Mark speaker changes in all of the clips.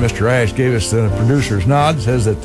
Speaker 1: Mr. Ash gave us the producer's nod, says that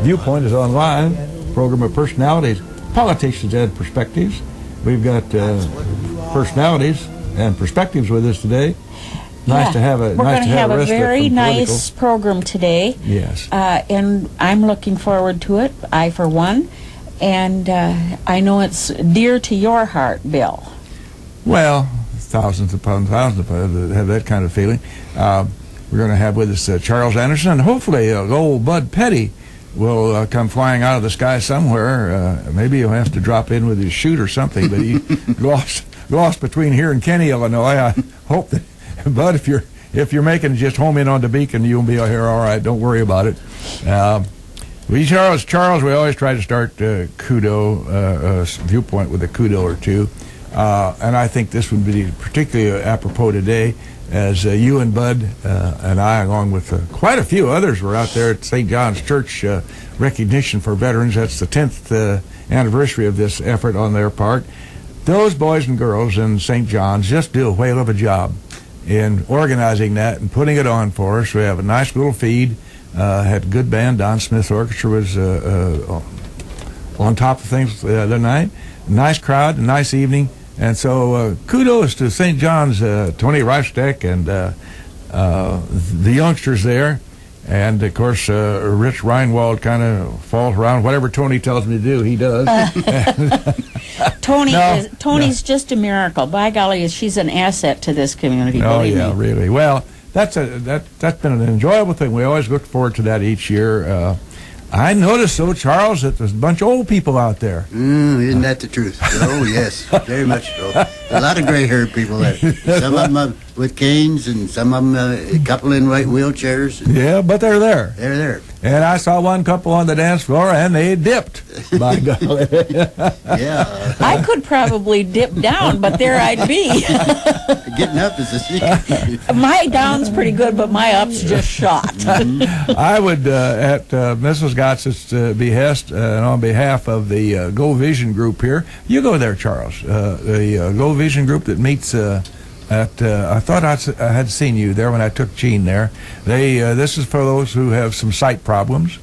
Speaker 1: Viewpoint is online, program of personalities, politicians, and perspectives. We've got personalities and perspectives with us today. Nice to have a
Speaker 2: We're going to have a very nice
Speaker 1: political
Speaker 2: program today.
Speaker 1: Yes.
Speaker 2: And I'm looking forward to it, I for one. And I know it's dear to your heart, Bill.
Speaker 1: Well, thousands upon thousands that have that kind of feeling. We're going to have with us Charles Anderson, and hopefully old Bud Petty will come flying out of the sky somewhere. Maybe he'll have to drop in with his chute or something, but he lost between here and Kenny, Illinois. I hope that, Bud, if you're making just home in on the Beacon, you'll be here all right. Don't worry about it. Charles, we always try to start Viewpoint with a kudo or two. And I think this would be particularly apropos today, as you and Bud and I, along with quite a few others, were out there at St. John's Church recognition for veterans. That's the 10th anniversary of this effort on their part. Those boys and girls in St. John's just do a whale of a job in organizing that and putting it on for us. We have a nice little feed, had a good band. Don Smith's orchestra was on top of things the other night. Nice crowd, a nice evening. And so kudos to St. John's, Tony Reifsteck and the youngsters there. And, of course, Rich Reinwald kind of falls around. Whatever Tony tells me to do, he does.
Speaker 2: Tony's just a miracle. By golly, she's an asset to this community, believe me.
Speaker 1: Really. Well, that's been an enjoyable thing. We always look forward to that each year. I noticed, though, Charles, that there's a bunch of old people out there.
Speaker 3: Isn't that the truth? Oh, yes, very much so. A lot of gray-haired people there. Some of them with canes, and some of them a couple in white wheelchairs.
Speaker 1: Yeah, but they're there.
Speaker 3: They're there.
Speaker 1: And I saw one couple on the dance floor, and they dipped. By golly.
Speaker 3: Yeah.
Speaker 2: I could probably dip down, but there I'd be.
Speaker 3: Getting up is a secret.
Speaker 2: My down's pretty good, but my up's just shot.
Speaker 1: I would, at Mrs. Gossett's behest, and on behalf of the Go Vision group here, you go there, Charles. The Go Vision group that meets I thought I had seen you there when I took Gene there. This is for those who have some sight problems.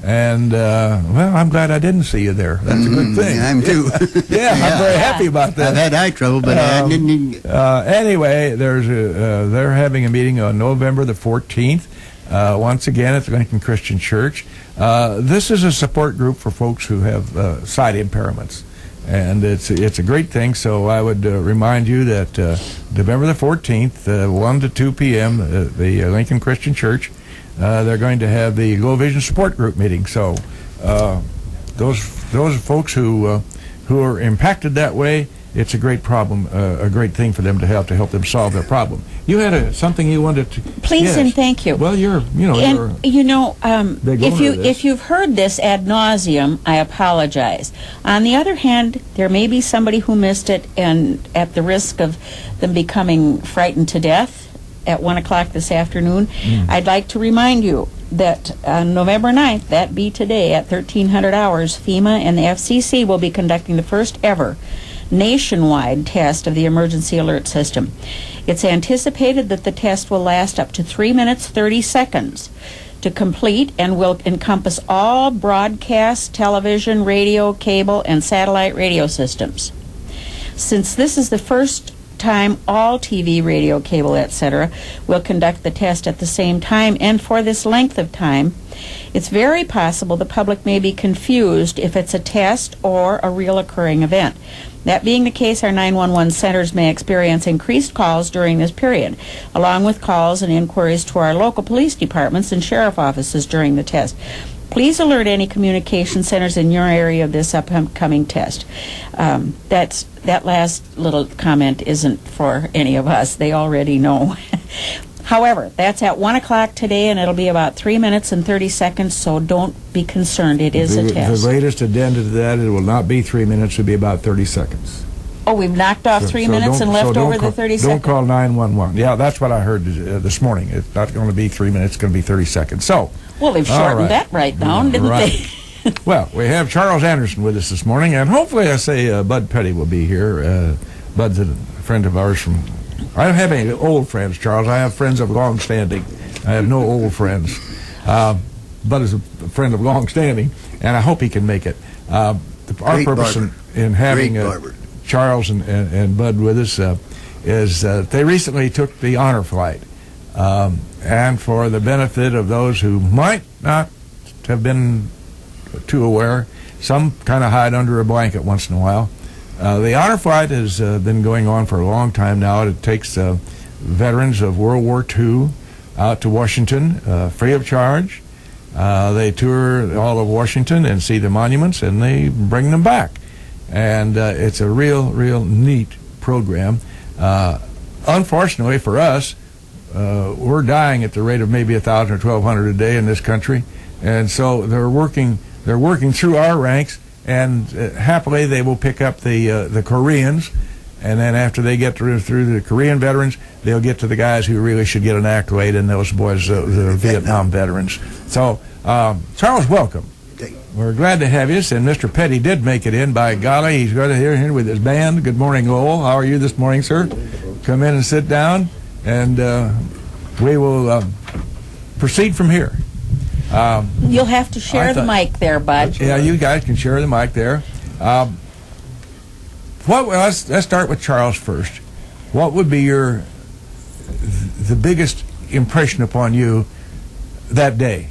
Speaker 1: And, well, I'm glad I didn't see you there. That's a good thing.
Speaker 3: I'm too.
Speaker 1: Yeah, I'm very happy about that.
Speaker 3: I've had eye trouble, but I didn't.
Speaker 1: Anyway, they're having a meeting on November the 14th, once again at the Lincoln Christian Church. This is a support group for folks who have sight impairments. And it's a great thing, so I would remind you that November the 14th, 1 to 2 p.m., the Lincoln Christian Church, they're going to have the Low Vision Support Group meeting. So those folks who are impacted that way, it's a great problem, a great thing for them to help them solve their problem. You had something you wanted to.
Speaker 2: Please,
Speaker 1: yes.
Speaker 2: And thank you.
Speaker 1: Well,
Speaker 2: if you've heard this ad nauseum, I apologize. On the other hand, there may be somebody who missed it, and at the risk of them becoming frightened to death at 1 o'clock this afternoon, I'd like to remind you that on November 9th, that be today, at 1300 hours, FEMA and the FCC will be conducting the first ever nationwide test of the emergency alert system. It's anticipated that the test will last up to 3 minutes 30 seconds to complete and will encompass all broadcast, television, radio, cable, and satellite radio systems. Since this is the first time all TV, radio, cable, etc. will conduct the test at the same time and for this length of time, it's very possible the public may be confused if it's a test or a real occurring event. That being the case, our 911 centers may experience increased calls during this period, along with calls and inquiries to our local police departments and sheriff offices during the test. Please alert any communication centers in your area of this upcoming test. That last little comment isn't for any of us. They already know. However, that's at 1 o'clock today, and it'll be about 3 minutes and 30 seconds, so don't be concerned. It is a test.
Speaker 1: The latest addendum to that, it will not be 3 minutes. It will be about 30 seconds.
Speaker 2: Oh, we've knocked off 3 minutes and left over the 30 seconds?
Speaker 1: Don't call 911. Yeah, that's what I heard this morning. It's not going to be 3 minutes. It's going to be 30 seconds. So,
Speaker 2: well, they've shortened that right down, didn't they?
Speaker 1: Well, we have Charles Anderson with us this morning, and hopefully Bud Petty will be here. Bud's a friend of ours from... I don't have any old friends, Charles. I have friends of long standing. I have no old friends. Bud is a friend of long standing, and I hope he can make it. Our purpose in having Charles and Bud with us is they recently took the honor flight. And for the benefit of those who might not have been too aware, some kind of hide under a blanket once in a while. The honor flight has been going on for a long time now. It takes veterans of World War II out to Washington free of charge. They tour all of Washington and see the monuments, and they bring them back. And it's a real neat program. Unfortunately for us, we're dying at the rate of maybe 1,000 or 1,200 a day in this country, and so they're working through our ranks, and happily they will pick up the Koreans, and then after they get through the Korean veterans, they'll get to the guys who really should get an accolade, and those boys, the Vietnam veterans. So, Charles, welcome. We're glad to have you, and Mr. Petty did make it in. By golly, he's right here with his band. Good morning, Lowell. How are you this morning, sir? Come in and sit down, and we will proceed from here.
Speaker 2: You'll have to share the mic there, Bud.
Speaker 1: Yeah, you guys can share the mic there. Let's start with Charles first. What would be the biggest impression upon you that day?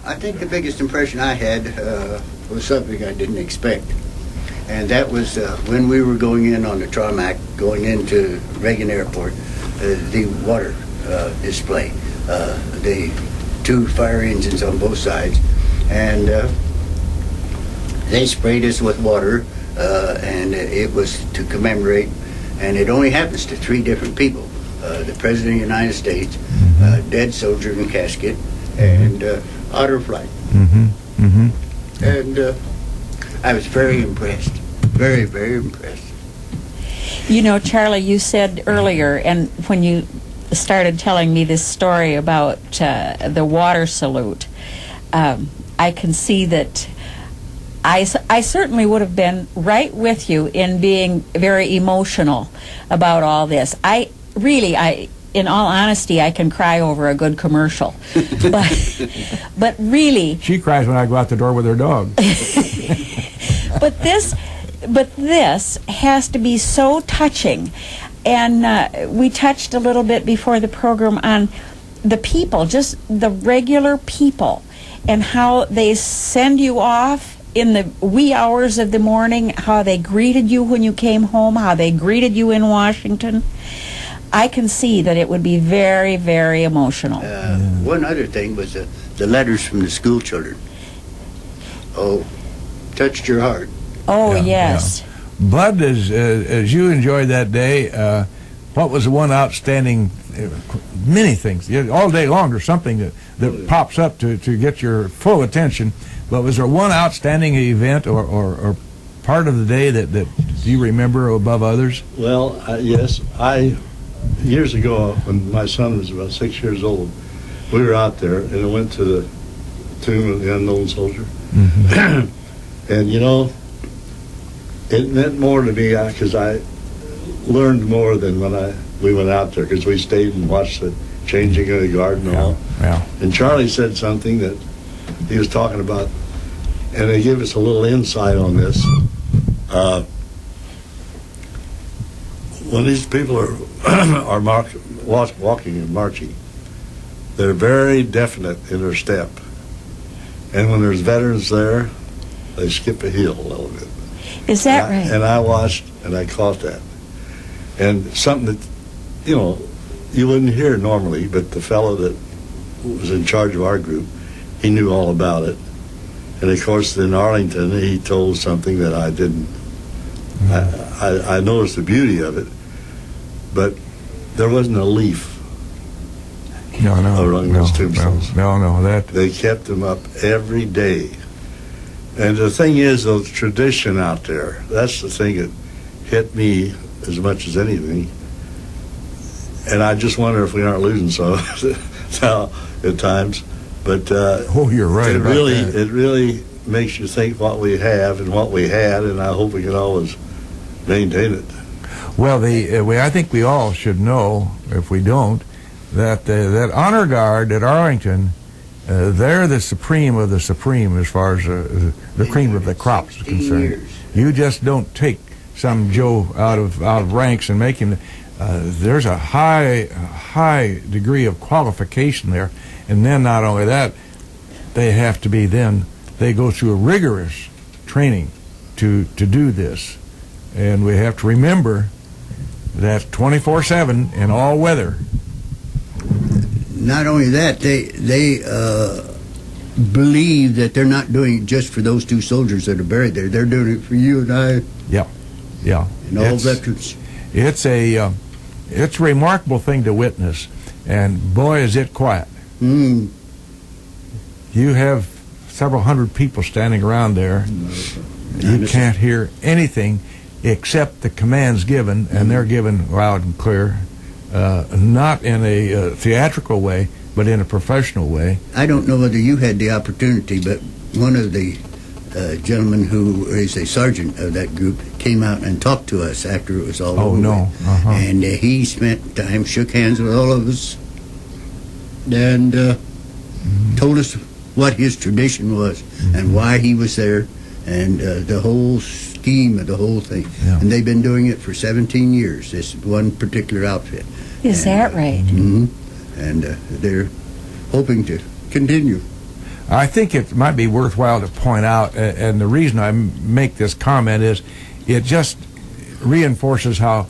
Speaker 3: I think the biggest impression I had was something I didn't expect, and that was when we were going in on the tarmac, going into Reagan Airport, the water display, the 2 fire engines on both sides, and they sprayed us with water, and it was to commemorate, and it only happens to 3 different people: the President of the United States, dead soldier in casket, and honor flight. And I was very impressed, very impressed.
Speaker 2: You know, Charlie, you said earlier, and when you started telling me this story about the water salute, I can see that I certainly would have been right with you in being very emotional about all this. In all honesty, I can cry over a good commercial, but really,
Speaker 1: she cries when I go out the door with her dog.
Speaker 2: But this has to be so touching. And we touched a little bit before the program on the people, just the regular people, and how they send you off in the wee hours of the morning, how they greeted you when you came home, how they greeted you in Washington. I can see that it would be very, very emotional.
Speaker 3: One other thing was the letters from the school children. Oh, touched your heart.
Speaker 2: Oh, yes.
Speaker 1: Yeah. Bud, as you enjoyed that day, what was the one outstanding, many things, all day long there's something that pops up to get your full attention, but was there one outstanding event or part of the day that you remember above others?
Speaker 4: Well, yes, years ago, when my son was about 6 years old, we were out there, and I went to the tomb of the unknown soldier. And, you know, it meant more to me because I learned more than when we went out there, because we stayed and watched the changing of the guard and all.
Speaker 1: Yeah.
Speaker 4: And Charlie said something that he was talking about, and they give us a little insight on this. When these people are walking and marching, they're very definite in their step. And when there's veterans there, they skip a heel a little bit.
Speaker 2: Is that right?
Speaker 4: And I watched, and I caught that. And something that, you know, you wouldn't hear normally, but the fellow that was in charge of our group, he knew all about it. And of course, in Arlington, he told something that I didn't. I noticed the beauty of it, but there wasn't a leaf around those tombstones.
Speaker 1: No, that
Speaker 4: they kept them up every day. And the thing is, the tradition out there, that's the thing that hit me as much as anything. And I just wonder if we aren't losing some now at times. But
Speaker 1: you're right.
Speaker 4: It really makes you think what we have and what we had, and I hope we can always maintain it.
Speaker 1: Well, I think we all should know, if we don't, that that honor guard at Arlington, they're the supreme of the supreme as far as the cream of the crop is concerned.
Speaker 3: Years.
Speaker 1: You just don't take some Joe out of ranks and make him. There's a high degree of qualification there, and then not only that, they have to be they go through a rigorous training to do this, and we have to remember that 24/7 in all weather.
Speaker 3: Not only that, they believe that they're not doing it just for those 2 soldiers that are buried there. They're doing it for you and I.
Speaker 1: Yeah.
Speaker 3: And all veterans.
Speaker 1: It's a remarkable thing to witness, and boy, is it quiet.
Speaker 3: Mm.
Speaker 1: You have several hundred people standing around there. You can't hear anything except the commands given, and they're given loud and clear, not in a theatrical way, but in a professional way.
Speaker 3: I don't know whether you had the opportunity, but one of the gentlemen who is a sergeant of that group came out and talked to us after it was all over.
Speaker 1: Oh, no. Uh-huh.
Speaker 3: And he spent time, shook hands with all of us, and told us what his tradition was and why he was there, and the whole scheme of the whole thing.
Speaker 1: Yeah.
Speaker 3: And they've been doing it for 17 years, this one particular outfit.
Speaker 2: Is that right?
Speaker 3: Mm-hmm. And they're hoping to continue.
Speaker 1: I think it might be worthwhile to point out, and the reason I make this comment is it just reinforces how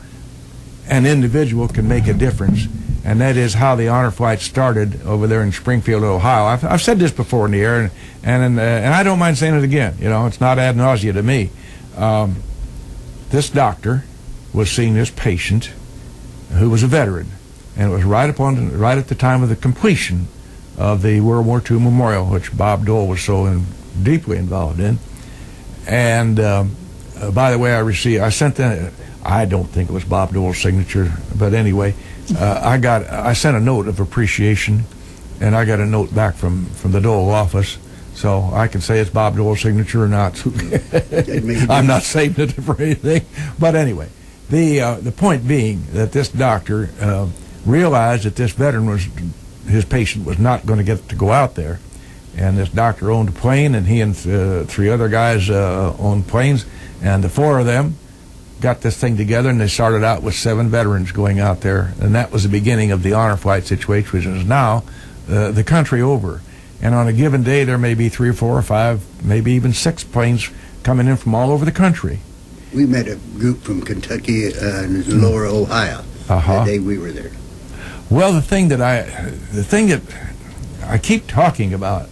Speaker 1: an individual can make a difference, and that is how the honor flight started over there in Springfield, Ohio. I've said this before in the air, and I don't mind saying it again. You know, it's not ad nausea to me. This doctor was seeing this patient who was a veteran, and it was right at the time of the completion of the World War II memorial, which Bob Dole was so deeply involved in. And by the way, I sent that. I don't think it was Bob Dole's signature, but anyway, I sent a note of appreciation, and I got a note back from the Dole office, so I can say it's Bob Dole's signature or not. I'm not saving it for anything, but anyway, the point being that this doctor realized that this veteran his patient was not going to get to go out there, and this doctor owned a plane, and he and 3 other guys owned planes, and the 4 of them got this thing together, and they started out with 7 veterans going out there, and that was the beginning of the honor flight situation, which is now the country over. And on a given day, there may be 3 or 4 or 5, maybe even 6 planes coming in from all over the country.
Speaker 3: We met a group from Kentucky and Lower Ohio the day we were there.
Speaker 1: Well, the thing that I keep talking about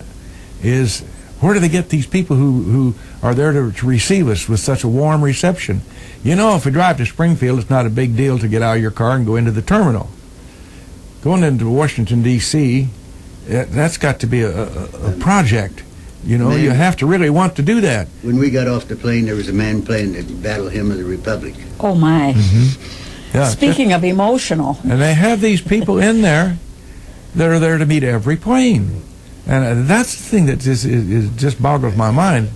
Speaker 1: is, where do they get these people who are there to receive us with such a warm reception? You know, if we drive to Springfield, it's not a big deal to get out of your car and go into the terminal. Going into Washington, D.C., that's got to be a project. You know, you have to really want to do that.
Speaker 3: When we got off the plane, there was a man playing the Battle Hymn of the Republic.
Speaker 2: Oh, my.
Speaker 1: Mm-hmm. Yeah,
Speaker 2: Speaking of emotional.
Speaker 1: And they have these people in there that are there to meet every plane. And that's the thing that just boggles my mind.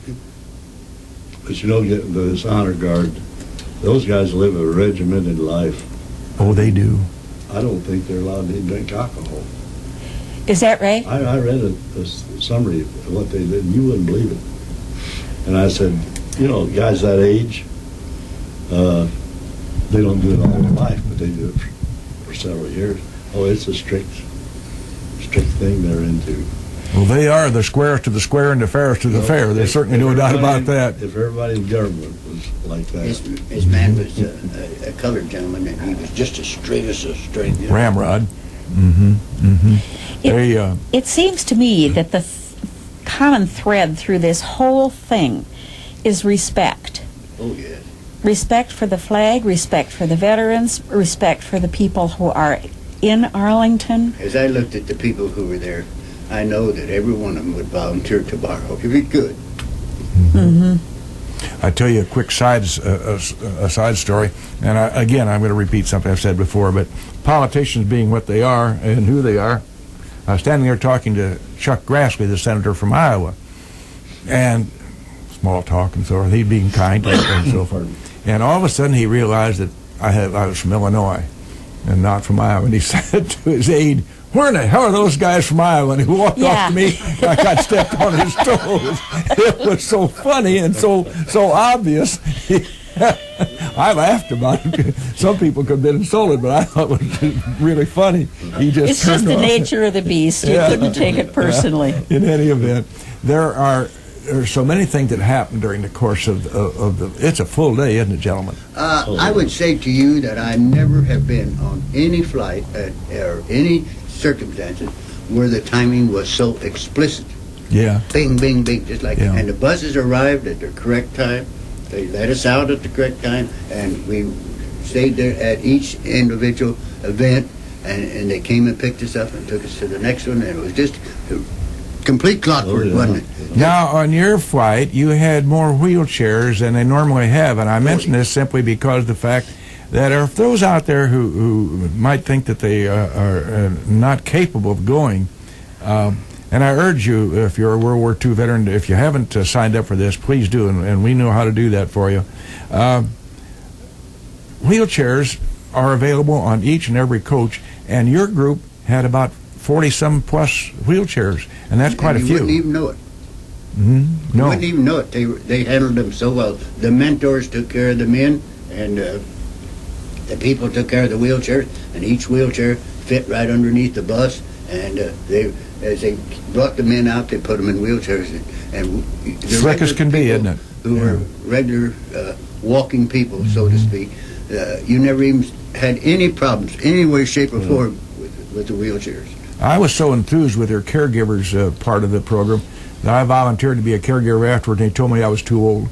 Speaker 4: But you know, this honor guard, those guys live a regimented life.
Speaker 1: Oh, they do.
Speaker 4: I don't think they're allowed to drink alcohol.
Speaker 2: Is that right?
Speaker 4: I read a summary of what they did, and you wouldn't believe it. And I said, you know, guys that age, they don't do it all their life, but they do it for several years. Oh, it's a strict thing they're into.
Speaker 1: Well, they are the squarest to the square and the fairest to the fair. There's certainly no doubt about that.
Speaker 4: If everybody in government was like that.
Speaker 3: His man was a colored gentleman, and he was just as straight as a straight.
Speaker 1: Ramrod. Mm-hmm. Mm-hmm.
Speaker 2: It seems to me that the common thread through this whole thing is respect.
Speaker 3: Oh, yes.
Speaker 2: Respect for the flag, respect for the veterans, respect for the people who are in Arlington.
Speaker 3: As I looked at the people who were there, I know that every one of them would volunteer tomorrow if he could.
Speaker 2: Mm-hmm.
Speaker 1: I tell you a quick side story, and I'm going to repeat something I've said before, but politicians being what they are and who they are, I was standing there talking to Chuck Grassley, the senator from Iowa, and small talk and so forth, he being kind and so forth. And all of a sudden he realized that I was from Illinois. and not from Iowa. And he said to his aide, "Where in the hell are those guys from Iowa?" And he walked off to me. I got stepped on his toes. It was so funny and so obvious. I laughed about it. Some people could have been insulted, but I thought it was really funny. He just
Speaker 2: It's just the
Speaker 1: off.
Speaker 2: nature of the beast. You couldn't take it personally.
Speaker 1: In any event, there are so many things that happen during the course of the. It's a full day, isn't it, gentlemen?
Speaker 3: I would say to you that I never have been on any flight or any circumstances where the timing was so explicit.
Speaker 1: Yeah.
Speaker 3: Bing, bing, bing, just like
Speaker 1: Yeah.
Speaker 3: And the buses arrived at the correct time. They let us out at the correct time, and we stayed there at each individual event, and they came and picked us up and took us to the next one, and it was just complete clockwork, wasn't it?
Speaker 1: Now, on your flight, you had more wheelchairs than they normally have, and I mention this simply because of the fact that if those out there who might think that they are not capable of going, and I urge you, if you're a World War II veteran, if you haven't signed up for this, please do, and we know how to do that for you. Wheelchairs are available on each and every coach, and your group had about 40-some plus wheelchairs, and that's quite a few.
Speaker 3: You wouldn't even know it.
Speaker 1: Mm-hmm. No.
Speaker 3: You wouldn't even know it. They handled them so well. The mentors took care of the men, and the people took care of the wheelchairs, and each wheelchair fit right underneath the bus, and as they brought the men out, they put them in wheelchairs. And
Speaker 1: Slick as can be, isn't it?
Speaker 3: Who were regular walking people, so to speak. You never even had any problems, any way, shape, or form with the wheelchairs.
Speaker 1: I was so enthused with their caregivers part of the program that I volunteered to be a caregiver afterward, and they told me I was too old.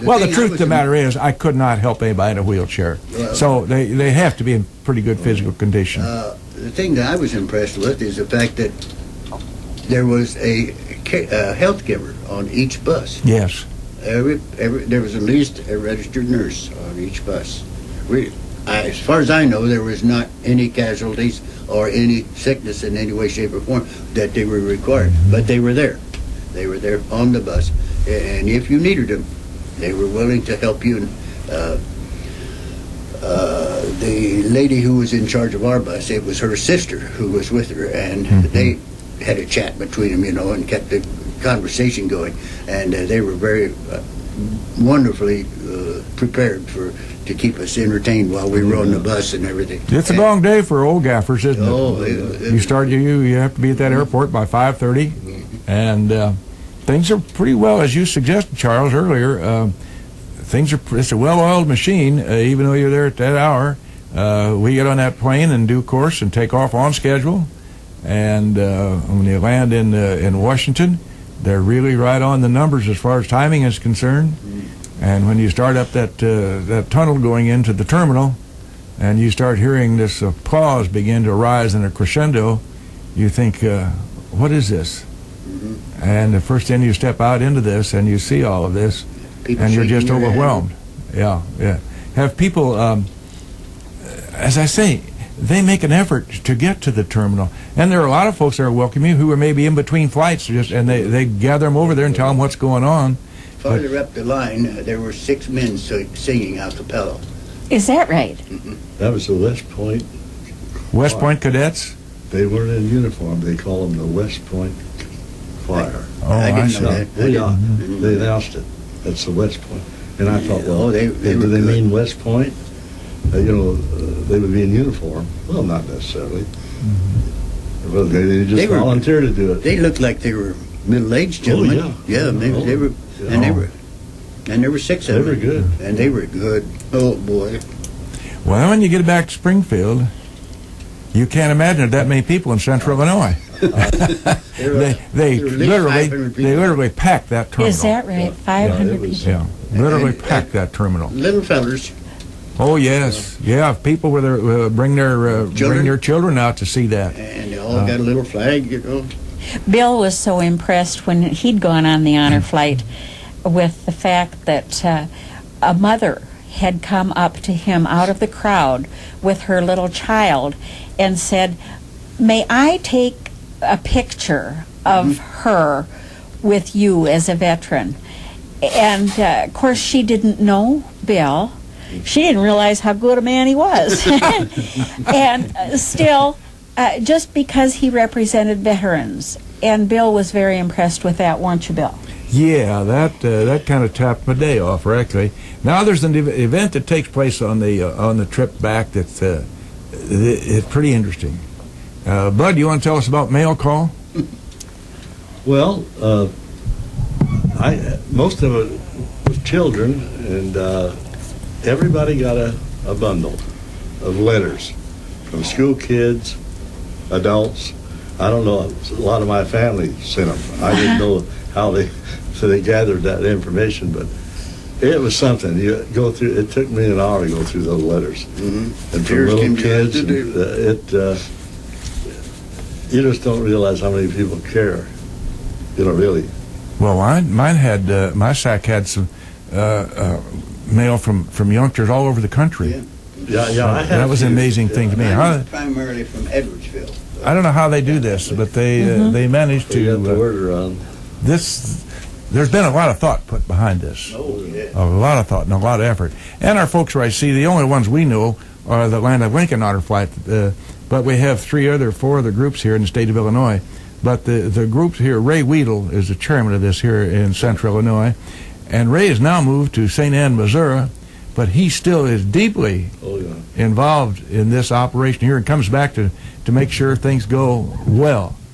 Speaker 1: Well, the truth of the matter is, I could not help anybody in a wheelchair. So they have to be in pretty good physical condition.
Speaker 3: The thing that I was impressed with is the fact that there was a health giver on each bus.
Speaker 1: Yes.
Speaker 3: There was at least a registered nurse on each bus. As far as I know, there was not any casualties or any sickness in any way, shape, or form that they were required. But they were there. They were there on the bus. And if you needed them, they were willing to help you. And the lady who was in charge of our bus, it was her sister who was with her, and they had a chat between them, and kept the conversation going. And they were very wonderfully prepared to keep us entertained while we were on the bus and everything.
Speaker 1: It's a long day for old gaffers, isn't it?
Speaker 3: Oh,
Speaker 1: You have to be at that airport by 5:30, and things are pretty well, as you suggested, Charles, earlier. It's a well-oiled machine, even though you're there at that hour. We get on that plane in due course and take off on schedule, and when you land in Washington, they're really right on the numbers as far as timing is concerned. And when you start up that tunnel going into the terminal, and you start hearing this applause begin to rise in a crescendo, you think, what is this? And the first thing you step out into this and you see all of this, and you're just overwhelmed. Yeah. Have people, as I say, they make an effort to get to the terminal. And there are a lot of folks that are welcoming you who are maybe in between flights, and they gather them over there and tell them what's going on.
Speaker 3: Farther up the line, there were 6 men singing a cappella.
Speaker 2: Is that right?
Speaker 4: That was the West Point.
Speaker 1: West Point cadets?
Speaker 4: They weren't in uniform. They call them the West Point Choir.
Speaker 1: Oh,
Speaker 3: I didn't
Speaker 1: see.
Speaker 3: know that.
Speaker 4: They announced it. That's the West Point. And I thought, well,
Speaker 3: they
Speaker 4: do
Speaker 3: were
Speaker 4: they
Speaker 3: good.
Speaker 4: mean West Point? They would be in uniform. Well, not necessarily. Well, they just volunteered to do it.
Speaker 3: They looked like they were middle-aged gentlemen. They were, and there were 6 of them.
Speaker 4: They were good.
Speaker 3: And they were good. Oh boy.
Speaker 1: Well, when you get back to Springfield, you can't imagine that many people in central Illinois. They literally packed that terminal.
Speaker 2: Is that right? 500 people.
Speaker 1: Yeah, literally packed that terminal.
Speaker 3: Little fellers.
Speaker 1: Oh yes, yeah. People bring their children out to see that.
Speaker 3: And they all got a little flag,
Speaker 2: Bill was so impressed when he'd gone on the honor flight with the fact that a mother had come up to him out of the crowd with her little child and said, "May I take a picture of her with you as a veteran?" And of course she didn't know Bill, She didn't realize how good a man he was. And still, just because he represented veterans. And Bill was very impressed with that, weren't you, Bill?
Speaker 1: Yeah, that kind of topped my day off, actually. Now there's an event that takes place on the trip back that's it's pretty interesting. Bud, you want to tell us about mail call?
Speaker 4: Well, most of it was children, and everybody got a bundle of letters from school kids, adults. I don't know, a lot of my family sent them. I didn't know how they gathered that information, but it was something. You go through. It took me an hour to go through those letters, and from little kids. You just don't realize how many people care. You know, really.
Speaker 1: Well, mine had my sack had some mail from youngsters all over the country.
Speaker 4: Yeah.
Speaker 1: That was an amazing thing to me.
Speaker 3: Primarily from Edwardsville.
Speaker 1: I don't know how they do this, but they managed to
Speaker 4: get the word around.
Speaker 1: There's been a lot of thought put behind this.
Speaker 3: Oh, yeah.
Speaker 1: A lot of thought and a lot of effort. And our folks where I see, the only ones we know are the Land of Lincoln Otter Flight, but we have four other groups here in the state of Illinois. But the groups here, Ray Weedle is the chairman of this here in central Illinois, and Ray has now moved to St. Anne, Missouri, but he still is deeply involved in this operation here and comes back to make sure things go well.